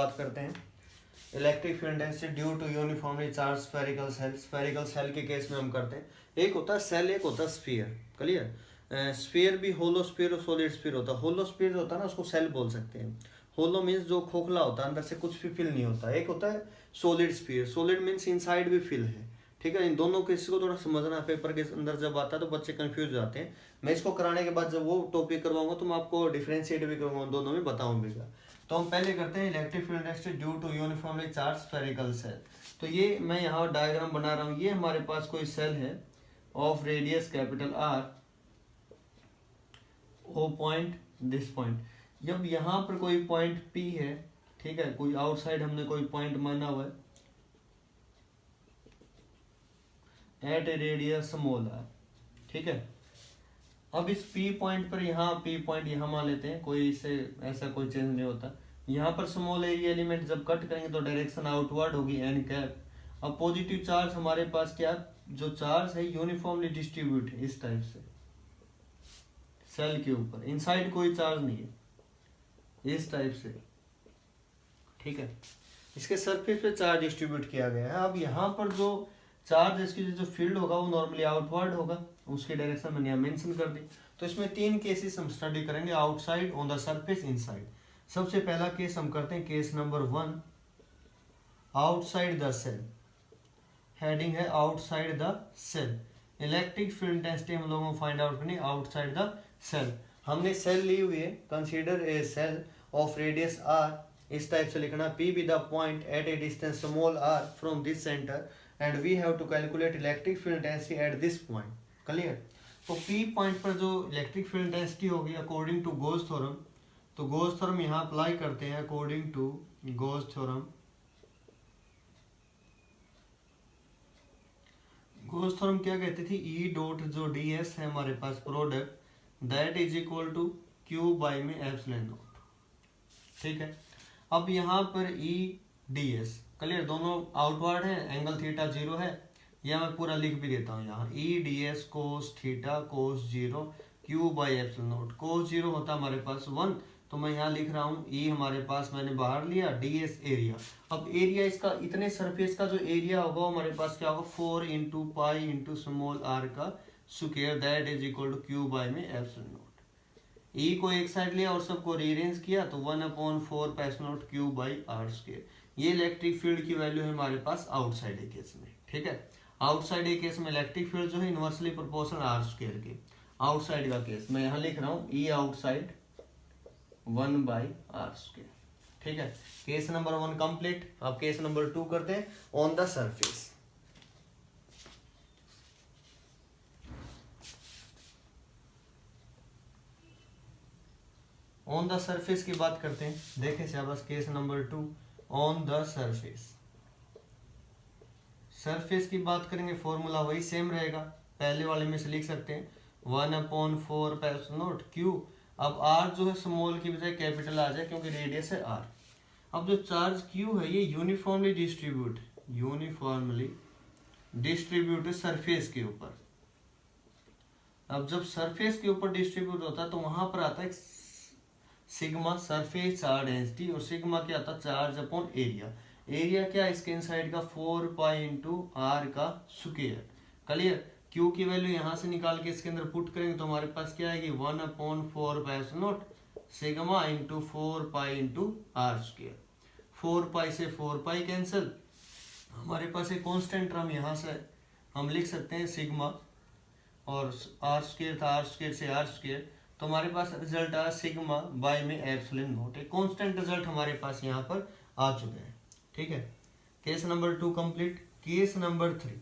बात करते हैं electric field intensity due to uniformly charge spherical shell के केस में हम करते हैं। एक होता है सेल, एक होता है स्फीयर। क्लियर? स्फीयर भी होलो स्फीयर और सॉलिड स्फीयर होता है। होलो स्फीयर होता है ना, उसको सेल बोल सकते हैं। होलो मीन्स जो खोखला होता है, अंदर से कुछ भी फिल नहीं होता। एक होता है solid sphere, solid means inside भी फिल है। ठीक है, इन दोनों को इसको थोड़ा समझना है। पेपर के अंदर जब आता है तो बच्चे कंफ्यूज हो जाते हैं। मैं इसको कराने के बाद जब वो टॉपिक करवाऊंगा तो मैं आपको डिफरेंशिएट भी करूंगा, दोनों में बताऊंगा। तो हम पहले करते हैं electric field intensity due to uniformly charge spherical shell. तो ये मैं यहाँ डायग्राम बना रहा हूँ। ये हमारे पास कोई सेल है of radius capital R, O point, this point. जब यहाँ पर कोई पॉइंट P है, ठीक है, कोई आउटसाइड हमने कोई पॉइंट माना हुआ है at a radius small R. ठीक है, अब इस P पॉइंट पर यहाँ P पॉइंट यहाँ मान लेते हैं, कोई इससे ऐसा कोई चेंज नहीं होता। यहाँ पर स्मॉल एरिया एलिमेंट जब कट करेंगे तो डायरेक्शन आउटवर्ड होगी एन कैप। अब पॉजिटिव चार्ज हमारे पास क्या, जो चार्ज है यूनिफॉर्मली डिस्ट्रीब्यूट है इस टाइप से सेल के ऊपर, इनसाइड कोई चार्ज नहीं है, इस टाइप से। ठीक है, इसके सरफेस पे चार्ज डिस्ट्रीब्यूट किया गया है। अब यहाँ पर जो चार्ज, इसकी जो फील्ड होगा वो नॉर्मली आउटवर्ड होगा, उसकी डायरेक्शन मैंने यहाँ मेंशन कर दी। तो इसमें तीन केसेस हम स्टडी करेंगे, outside, on the surface, inside. सबसे पहला केस हम करते हैं case number 1, outside the cell. Heading है outside the cell. Electric field intensity हम लोगों को फाइंड आउट करनी आउटसाइड द सेल। हमने सेल ली हुई है, consider a cell of radius R, इस टाइप से लिखना, P be the point at a distance small r from this center and we have to calculate electric field intensity at this point. Clear? तो P point पर जो electric field intensity होगी according to Gauss theorem, तो Gauss theorem यहाँ apply करते हैं। According to Gauss theorem, Gauss theorem क्या कहती थी, E डॉट जो ds है हमारे पास product, that is equal to Q by में एप्सिलॉन नॉट। ठीक है, अब यहाँ पर E ds, क्लियर, दोनों आउटवर्ड है, एंगल थीटा 0 है। यह मैं पूरा लिख भी देता हूँ यहाँ, E ds cos theta cos 0 Q by epsilon naught. Cos 0 होता है हमारे पास 1, तो मैं यहाँ लिख रहा हूँ E हमारे पास मैंने बाहर लिया, ds एरिया। अब एरिया इसका, इतने सरफेस का जो एरिया होगा हमारे पास क्या होगा, 4 into pi into small r का square, that is equal to Q by में एप्सिलॉन नॉट। E को एक साइड लिया और सबको रीअरेंज किया तो 1/4 epsilon naught Q by R square. ये इलेक्ट्रिक फील्ड की वैल्यू है हमारे पास आउटसाइड ए केस में। ठीक है, आउटसाइड ए केस में इलेक्ट्रिक फील्ड जो है इनवर्सली प्रोपोर्शनल आर स्क्वायर के। आउटसाइड का केस मैं यहाँ लिख रहा हूँ E outside 1 by R square. ठीक है, केस नंबर 1 कंप्लीट। अब केस नंबर 2 करते हैं, on the surface. On the surface की बात करते हैं, देखें शाबाश, case number 2, on the surface. Surface की बात करेंगे, फॉर्मूला वही सेम रहेगा, पहले वाले में से लिख सकते हैं 1/4 एप्सिलॉन नॉट Q। अब R जो है स्मॉल की बजाय कैपिटल आ जाए क्योंकि रेडियस है R। अब जो चार्ज Q है ये यूनिफॉर्मली डिस्ट्रीब्यूट सरफेस के ऊपर। अब जब सरफेस के ऊपर डिस्ट्रीब्यूट होता है तो वहां पर आता है सिग्मा सरफेस चार्ज डेंसिटी, और सिग्मा क्या आता है, चार्ज अपॉन एरिया। एरिया क्या है इसके इनसाइड का, 4 पाई इंटू आर का स्क्वायर। क्लियर? Q की वैल्यू यहाँ से निकाल के इसके अंदर पुट करेंगे तो हमारे पास क्या आएगी, 1/4 epsilon naught sigma into 4 pi into R square. 4 pi से 4 पाई कैंसिल, हमारे पास एक कांस्टेंट टर्म यहाँ से हम लिख सकते हैं सिग्मा, और आर स्क्वायर था, आर स्क्वायर से आर स्क्वायर, तो हमारे पास रिजल्ट आया सिग्मा बाई में एप्सिलॉन नॉट। एक कांस्टेंट रिजल्ट हमारे पास यहाँ पर आ चुके हैं। ठीक है, case number 2 complete. Case number 3,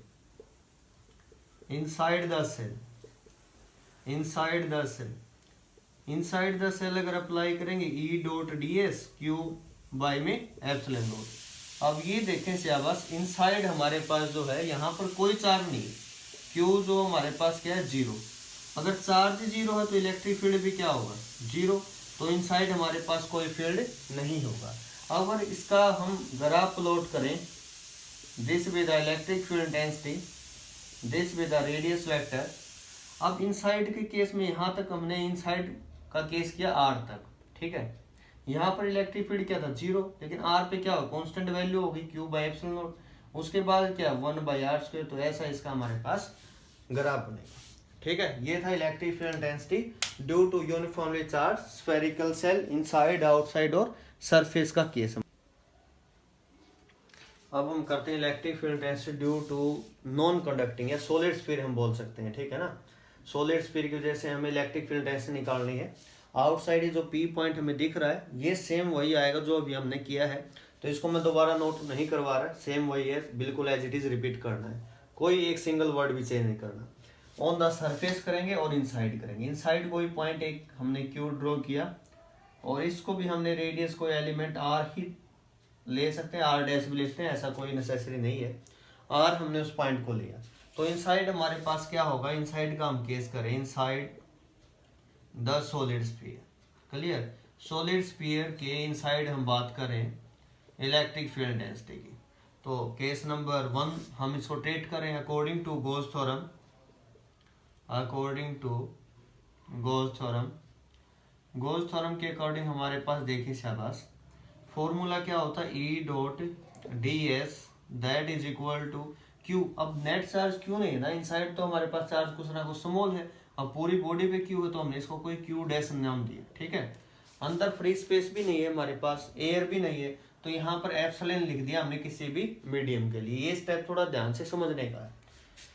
inside the shell. Inside the shell अगर अप्लाई करेंगे E dot ds Q by में एप्सिलॉन नॉट। अब ये देखें शाबाश, इनसाइड हमारे पास जो है यहाँ पर कोई चार्ज नहीं है, Q जो हमारे पास क्या है 0। अगर चार्ज 0 है तो इलेक्ट्रिक फील्ड भी क्या होगा 0, तो इनसाइड हमारे पास कोई फील्ड नहीं होगा। अगर इसका हम ग्राफ प्लॉट करें, this with the electric field intensity, this with the radius vector. अब इनसाइड के केस में यहाँ तक हमने इनसाइड का केस किया R तक। ठीक है, यहाँ पर इलेक्ट्रिक फील्ड क्या था 0, लेकिन आर पे क्या होगा कांस्टेंट वैल्यू होगी क्यू बाई एप्सिलॉन नॉट, उसके बाद क्या 1/r²। तो ऐसा इसका हमारे पास ग्राफ बनेगा। ठीक है, ये था electric field intensity due to uniformly charge spherical shell inside outside और सरफेस का केस। अब हम करते हैं electric field intensity due to non conducting या सॉलिड स्फीयर हम बोल सकते हैं। ठीक है ना, सॉलिड स्फीयर की वजह से हमें इलेक्ट्रिक फील्ड इंटेंसिटी निकालनी है। आउटसाइड ये जो पी पॉइंट हमें दिख रहा है ये सेम वही आएगा जो अभी हमने किया है, तो इसको मैं दोबारा नोट नहीं करवा रहा, सेम वही है, बिल्कुल एज इट इज रिपीट करना है, कोई एक सिंगल वर्ड भी चेंज नहीं करना। ऑन द सरफेस करेंगे और इनसाइड करेंगे। इनसाइड कोई पॉइंट एक हमने क्यू ड्रॉ किया और इसको भी हमने रेडियस कोई एलिमेंट आर ही ले सकते हैं, आर डैश भी ले सकते हैं, ऐसा कोई नेसेसरी नहीं है, आर हमने उस पॉइंट को लिया। तो इनसाइड हमारे पास क्या होगा, इनसाइड का हम केस करें inside the solid sphere. Clear, solid sphere के इनसाइड हम बात करें इलेक्ट्रिक फील्ड इंटेंसिटी की। तो केस नंबर 1 हम इसको ट्रीट करें according to Gauss theorem. According to Gauss theorem, Gauss theorem के अकॉर्डिंग हमारे पास देखिए शाबाश, फॉर्मूला क्या होता है E dot D S that is equal to Q. अब नेट चार्ज क्यों नहीं है ना, इनसाइड तो हमारे पास चार्ज कुछ ना कुछ स्मॉल है, अब पूरी बॉडी पे क्यू है तो हमने इसको कोई क्यू डैश नाम दिया। ठीक है, अंदर फ्री स्पेस भी नहीं है हमारे पास, एयर भी नहीं है, तो यहाँ पर एप्सिलॉन लिख दिया हमने किसी भी मीडियम के लिए। ये स्टेप थोड़ा ध्यान से समझने का है।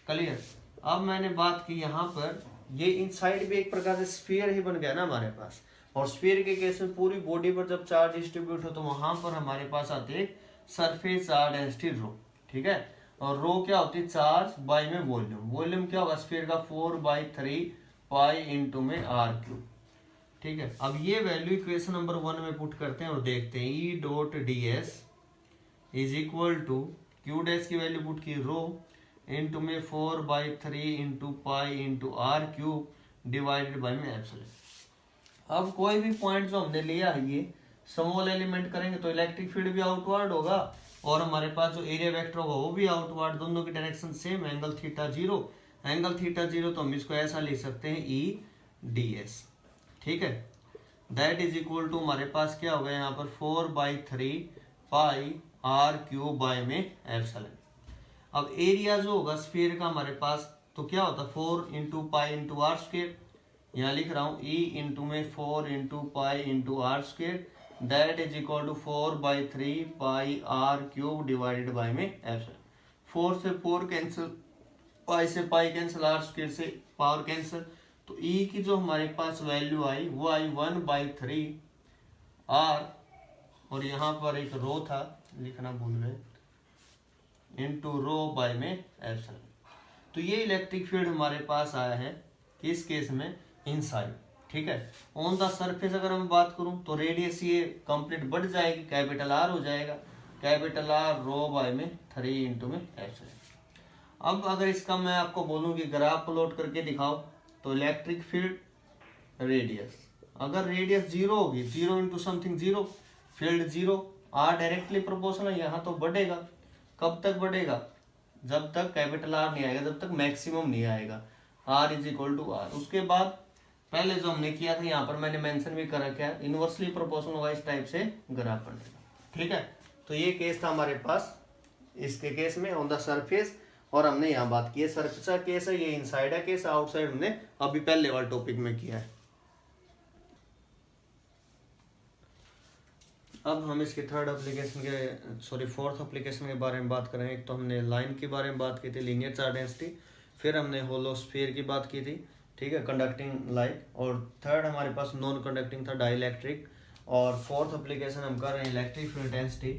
क्लियर, अब मैंने बात की यहाँ पर ये इनसाइड भी एक प्रकार से स्फीयर ही बन गया ना हमारे पास, और स्फीयर के केस में पूरी बॉडी पर जब चार्ज डिस्ट्रीब्यूट हो तो वहां पर हमारे पास आते हैं सरफेस चार्ज डेंसिटी रो। ठीक है, और रो क्या होती है चार्ज बाई में वॉल्यूम। वॉल्यूम क्या होगा स्फीयर का 4/3 पाई इंटू में r³। ठीक है, अब ये वैल्यू इक्वेशन नंबर 1 में पुट करते हैं और देखते हैं E dot D S is equal to Q dash की वैल्यू पुट की रो इंटू में 4/3 into pi into r³ divided by में एप्सिलॉन। अब कोई भी पॉइंट जो हमने लिया है ये स्मॉल एलिमेंट करेंगे तो इलेक्ट्रिक फील्ड भी आउटवर्ड होगा और हमारे पास जो एरिया वेक्टर होगा वो भी आउटवर्ड, दोनों की direction same, angle theta 0। Angle theta 0 तो हम इसको ऐसा लिख सकते हैं ई डी एस। ठीक है, दैट इज इक्वल टू हमारे पास क्या होगा यहाँ पर 4/3 पाई r³ बाय में एप्सिलॉन। अब एरिया जो होगा स्फीयर का हमारे पास तो क्या होता है 4 इंटू पाई इंटू r², यहाँ लिख रहा हूँ ई इंटू में 4 into pi into r² that is equal to 4/3 pi r³ divided by में एप्सिलॉन। 4 से 4 कैंसिल, पाई से पाई कैंसिल, r² से पावर कैंसिल, तो ई की जो हमारे पास वैल्यू आई वो आई 1/3 r, और यहाँ पर एक रो था लिखना भूल गए, इंटू रो बाय में एप्सिलॉन। तो ये इलेक्ट्रिक फील्ड हमारे पास आया है इस केस में इनसाइड। ठीक है, ऑन द सरफेस अगर हम बात करूं तो रेडियस ये कंप्लीट बढ़ जाएगी, कैपिटल आर हो जाएगा, कैपिटल आर रो बाय में 3 इंटू में एप्सिलॉन। अब अगर इसका मैं आपको बोलूं कि ग्राफ प्लॉट करके दिखाओ तो इलेक्ट्रिक फील्ड रेडियस, अगर रेडियस 0 होगी 0 into something 0, field 0, R directly proportional है, यहाँ तो बढ़ेगा। कब तक बढ़ेगा, जब तक कैपिटल आर नहीं आएगा, जब तक मैक्सिमम नहीं आएगा, R is equal to R. उसके बाद पहले जो हमने किया था यहाँ पर मैंने मेंशन भी कर रखा है, इनवर्सली प्रोपोर्शनल होगा, इस टाइप से ग्राफ बनेगा। ठीक है, तो ये केस था हमारे पास इसके केस में ऑन द सरफेस, और हमने यहाँ बात की है सरफेस का केस है, ये इनसाइड है केस, आउटसाइड हमने अभी पहले वाले टॉपिक में किया है। अब हम इसके फोर्थ एप्लीकेशन के बारे में बात करेंगे। एक तो हमने लाइन के बारे में बात की थी, लीनियर चार्ज डेंसिटी, फिर हमने होलो स्फीयर की बात की थी, ठीक है, कंडक्टिंग लाइट, और थर्ड हमारे पास नॉन कंडक्टिंग था डाइलेक्ट्रिक, और फोर्थ एप्लीकेशन हम कर रहे हैं electric field intensity.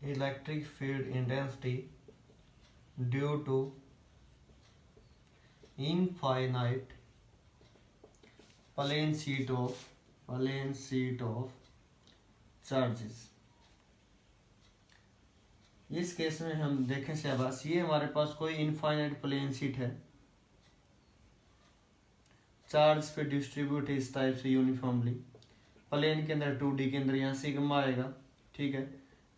Electric field intensity due to infinite plane sheet of charges. इस केस में हम देखें शहबाज, ये हमारे पास कोई इनफाइनाइट प्लेन शीट है, चार्ज पे डिस्ट्रीब्यूट है इस टाइप से यूनिफॉर्मली, प्लेन के अंदर 2D के अंदर यहाँ सिग्मा आएगा। ठीक है,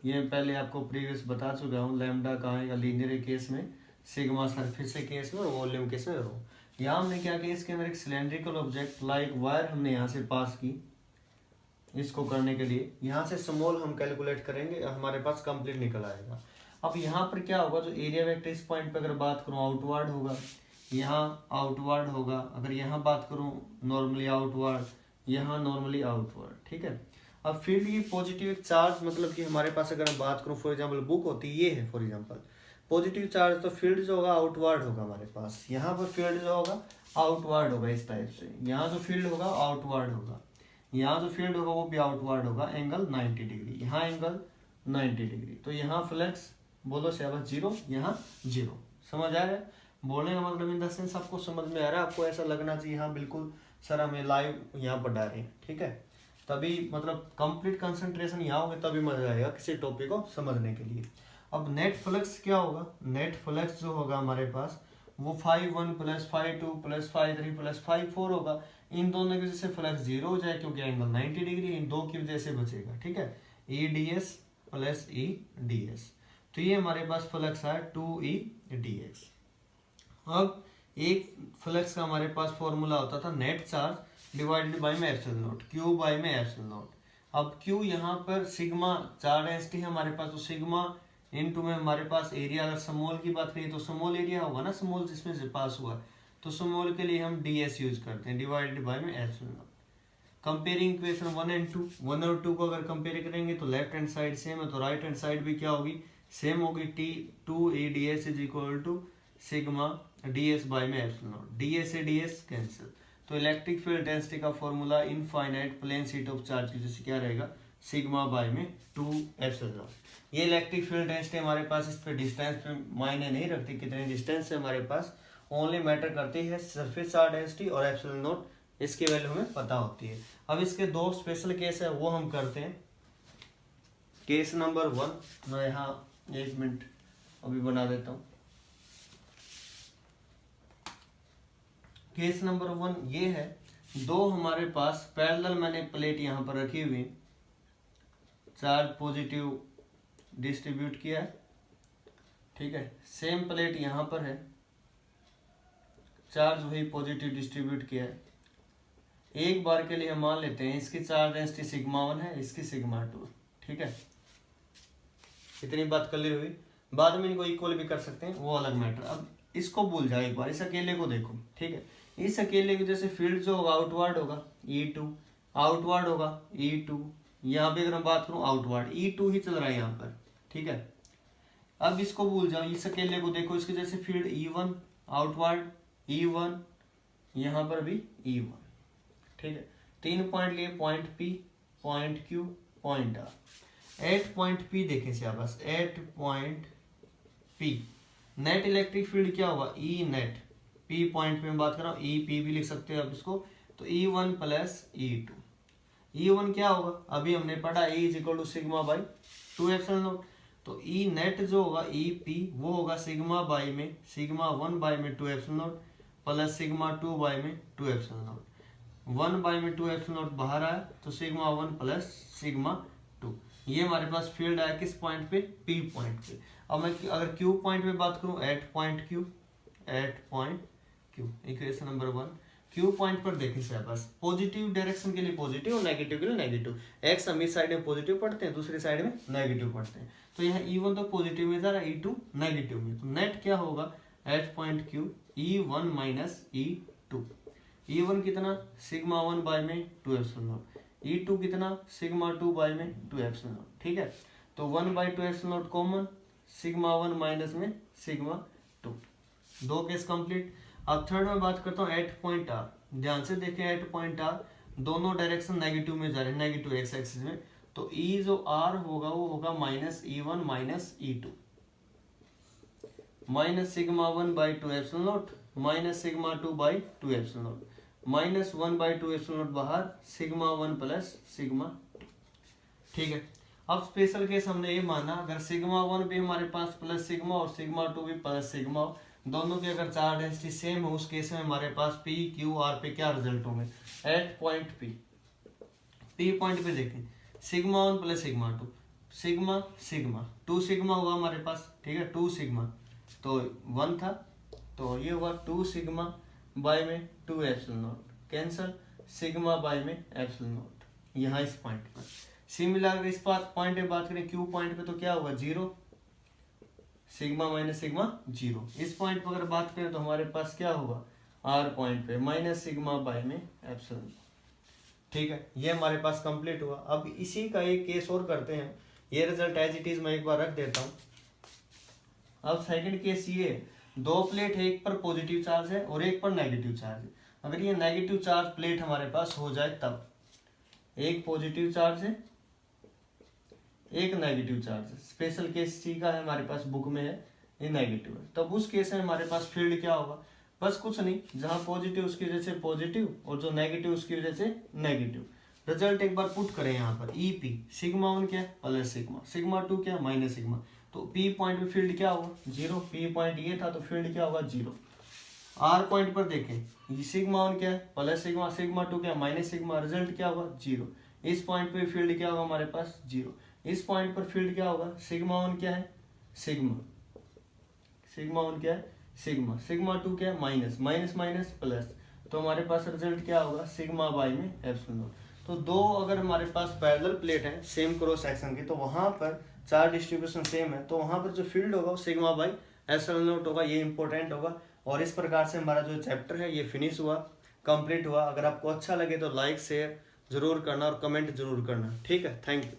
ये पहले आपको प्रीवियस बता चुका हूँ, लैम्डा कहाँ आएगा लीनियर केस में, सिग्मा सरफेस के केस में, और वॉल्यूम केस में रो। यहाँ हमने क्या किया, इसके अंदर एक सिलेंड्रिकल ऑब्जेक्ट लाइक वायर हमने यहाँ से पास की, इसको करने के लिए यहाँ से स्मॉल हम कैलकुलेट करेंगे, हमारे पास कंप्लीट निकल आएगा। अब यहाँ पर क्या होगा, जो एरिया वेक्टर इस पॉइंट पे अगर बात करूँ आउटवर्ड होगा, यहाँ आउटवर्ड होगा, अगर यहाँ बात करूँ नॉर्मली आउटवर्ड, यहाँ नॉर्मली आउटवर्ड, ठीक है। अब फील्ड ये पॉजिटिव चार्ज, मतलब कि हमारे पास अगर मैं बात करूँ फॉर एग्जाम्पल बुक होती ये है फॉर एग्जाम्पल पॉजिटिव चार्ज, तो फील्ड जो होगा आउटवर्ड होगा हमारे पास, यहाँ पर फील्ड जो होगा आउटवर्ड होगा इस टाइप से, यहाँ जो फील्ड होगा आउटवर्ड होगा, यहाँ जो फील्ड होगा वो भी आउटवर्ड होगा, एंगल 90 डिग्री, यहाँ एंगल 90 डिग्री, तो यहाँ फ्लक्स बोलो से जीरो, यहाँ जीरो। समझ आ रहा है बोलने का मतलब, इन द सेंस आपको समझ में आ रहा है, आपको ऐसा लगना चाहिए हाँ बिल्कुल सर हमें लाइव यहाँ पढ़ा रहे हैं, ठीक है। तभी मतलब कंप्लीट कंसंट्रेशन यहाँ होगा तभी मजा आएगा किसी टॉपिक को समझने के लिए। अब नेट फ्लक्स क्या होगा, नेट फ्लक्स जो होगा हमारे पास वो 5(1) + 5(2) + 5(3) + 5(4) होगा। इन दोनों की वजह से फ्लक्स जीरो हो जाए क्योंकि एंगल 90 डिग्री, इन दो की वजह से बचेगा, ठीक है, EDS + EDS, तो ये हमारे पास फ्लक्स है 2EDX। अब एक फ्लक्स का हमारे पास फॉर्मूला होता था नेट चार्ज डिवाइडेड बाय में एप्सिलॉन नॉट, Q बाय में एप्सिलॉन नॉट। अब Q यहाँ पर सिग्मा चार्ज डेंसिटी है हमारे पास, तो सिग्मा इनटू में हमारे पास एरिया, अगर स्मॉल की बात करें तो स्मॉल एरिया होगा ना, स्मॉल जिसमें से पास हुआ, तो स्मॉल के लिए हम DS यूज करते हैं, डिवाइडेड बाय में एप्सिलॉन नॉट। कंपेयरिंग इक्वेशन 1 और 2, 1 और 2 को अगर कंपेयर करेंगे तो लेफ्ट हैंड साइड सेम है, तो राइट हैंड साइड भी क्या होगी, सेम होगी, T2EDS = सिग्मा DS बाय में एप्सिलॉन नॉट, DS से DS कैंसिल। तो इलेक्ट्रिक फील्ड डेंसिटी का formula infinite plane sheet of charge की जैसे क्या रहेगा, सिग्मा बाय में 2 एप्सिलॉन नॉट। ये इलेक्ट्रिक फील्ड डेंसिटी हमारे पास, इस पे डिस्टेंस पे मायने नहीं रखती कितने डिस्टेंस से हमारे पास, ओनली मैटर करती है सरफेस चार्ज डेंसिटी और एप्सिलॉन नॉट, इसकी वैल्यू हमें पता होती है। अब इसके दो स्पेशल केस है वो हम करते हैं। केस नंबर 1 मैं यहाँ 1 मिनट अभी बना देता हूँ। केस नंबर 1 ये है, दो हमारे पास पैरेलल मैंने प्लेट यहाँ पर रखी हुई, चार्ज पॉजिटिव डिस्ट्रीब्यूट किया है, ठीक है, सेम प्लेट यहाँ पर है, चार्ज वही पॉजिटिव डिस्ट्रीब्यूट किया है। एक बार के लिए हम मान लेते हैं इसकी चार्ज डेंसिटी सिग्मा 1 है, इसकी सिग्मा 2, ठीक है, इतनी बात क्लियर हुई। बाद में इनको इक्वल भी कर सकते हैं, वो अलग मैटर। अब इसको भूल जाओ, एक बार इस अकेले को देखो, ठीक है, इस अकेले की जैसे फील्ड जो होगा आउटवर्ड होगा E2, आउटवर्ड होगा E2, यहाँ पे अगर मैं बात करूँ आउटवर्ड E2 ही चल रहा है यहाँ पर, ठीक है। अब इसको भूल जाओ, इस अकेले को देखो, इसके जैसे फील्ड E1 आउटवर्ड E1, यहाँ पर भी E1, ठीक है। 3 पॉइंट लिए, point P, point Q, point R। At point P देखें से बस, at point P net electric field क्या होगा, E नेट, P पॉइंट पे मैं बात कर रहा हूँ, EP भी लिख सकते हैं आप इसको, तो E1 + E2। E1 क्या होगा, अभी हमने पढ़ा E = sigma by 2 epsilon not, तो E नेट जो होगा EP वो होगा सिग्मा बाई में सिग्मा 1 बाई में 2 epsilon not plus sigma 2 by में 2 एप्सिलॉन नॉट। 1 बाई में 2 एप्सिलॉन नॉट बाहर आया तो सिग्मा 1 प्लस सिग्मा 2। ये हमारे पास फील्ड आया किस पॉइंट पे, P पॉइंट पे। अब मैं अगर Q पॉइंट पे बात करूं, at point Q, equation number 1, Q point पर देखें से बस, पॉजिटिव डायरेक्शन के लिए पॉजिटिव और नेगेटिव के लिए नेगेटिव। एक्स हम इस साइड में पॉजिटिव पढ़ते हैं, दूसरी साइड में नेगेटिव पढ़ते हैं, तो यहाँ E1 तो पॉजिटिव में जा रहा है, E2 नेगेटिव में, तो नेट क्या होगा eight point Q E1 - E2। E1 कितना, सिग्मा 1 बाई में 2 एप्सिलॉन नॉट, E2 कितना, सिग्मा 2 बाई में 2 एप्सिलॉन नॉट, ठीक है। तो 1/2 epsilon not common, sigma 1 minus में सिग्मा 2, दो केस कंप्लीट। अब थर्ड में बात करता हूँ एट पॉइंट R, ध्यान से देखें एट पॉइंट R दोनों डायरेक्शन नेगेटिव में जा रहे हैं, नेगेटिव एक्स एक्सिस में, तो E जो R होगा वो होगा -E1 - E2, minus sigma 1/2 epsilon not minus sigma 2/2 epsilon not, -1/2 epsilon not बाहर, सिग्मा 1 प्लस सिग्मा 2, ठीक है। अब स्पेशल केस हमने ये माना अगर सिग्मा 1 भी हमारे पास प्लस सिग्मा और सिग्मा 2 भी प्लस सिग्मा, दोनों की अगर चार्ज डेंसिटी सेम है, उस केस में हमारे पास P Q R पे क्या रिजल्ट होंगे, एट पॉइंट P पॉइंट पे देखें, sigma 1 plus sigma 2, sigma sigma 2 sigma हुआ हमारे पास, ठीक है, 2 सिग्मा तो 1 था, तो ये हुआ 2 सिग्मा बाई में 2 epsilon not cancel, sigma by में एप्सिलॉन नॉट, यहाँ इस पॉइंट पर। सिमिलर इस पॉइंट पे बात करें क्यू पॉइंट पे तो क्या होगा 0 सिग्मा माइनस सिग्मा 0। इस पॉइंट पर अगर बात करें तो हमारे पास क्या होगा आर पॉइंट पे माइनस सिग्मा बाय में एप्सिलॉन। ठीक है, ये हमारे पास कंप्लीट हुआ। अब इसी का एक केस और करते हैं, ये रिजल्ट एज इट इज मैं एक बार रख देता हूँ। अब सेकंड केस ये, दो प्लेट है, एक पर पॉजिटिव चार्ज है और एक पर नेगेटिव चार्ज है। अगर ये नेगेटिव चार्ज प्लेट हमारे पास हो जाए तब, एक पॉजिटिव चार्ज है एक नेगेटिव चार्ज है, स्पेशल केस सी का है हमारे पास बुक में है, ये नेगेटिव है, तब उस केस में हमारे पास फील्ड क्या होगा, बस कुछ नहीं, जहां पॉजिटिव उसकी वजह से पॉजिटिव और जो नेगेटिव उसकी वजह से नेगेटिव। रिजल्ट एक बार पुट करें यहाँ पर, ई पी सिग्मा वन क्या है प्लस सिग्मा, सिग्मा टू क्या है माइनस सिग्मा, तो पी पॉइंट पे फील्ड क्या होगा 0, पी पॉइंट ये था तो फील्ड क्या होगा 0। आर पॉइंट पर देखें, सिग्मा वन क्या है प्लस सिग्मा, सिग्मा टू क्या है माइनस सिग्मा, रिजल्ट क्या होगा 0। इस पॉइंट पे फील्ड क्या होगा हमारे पास 0। इस पॉइंट पर फील्ड क्या होगा, सिग्मा वन क्या है सिग्मा, सिग्मा वन क्या है सिग्मा, सिग्मा टू क्या है माइनस, माइनस माइनस प्लस, तो हमारे पास रिजल्ट क्या होगा सिग्मा बाई में एप्सिलॉन नॉट। तो दो अगर हमारे पास पैरेलल प्लेट है सेम क्रॉस सेक्शन की, तो वहां पर चार्ज डिस्ट्रीब्यूशन सेम है, तो वहां पर जो फील्ड होगा वो सिग्मा बाई एप्सिलॉन नॉट होगा, ये इंपॉर्टेंट होगा। और इस प्रकार से हमारा जो चैप्टर है ये फिनिश हुआ, कंप्लीट हुआ। अगर आपको अच्छा लगे तो लाइक शेयर जरूर करना और कमेंट जरूर करना। ठीक है, थैंक यू।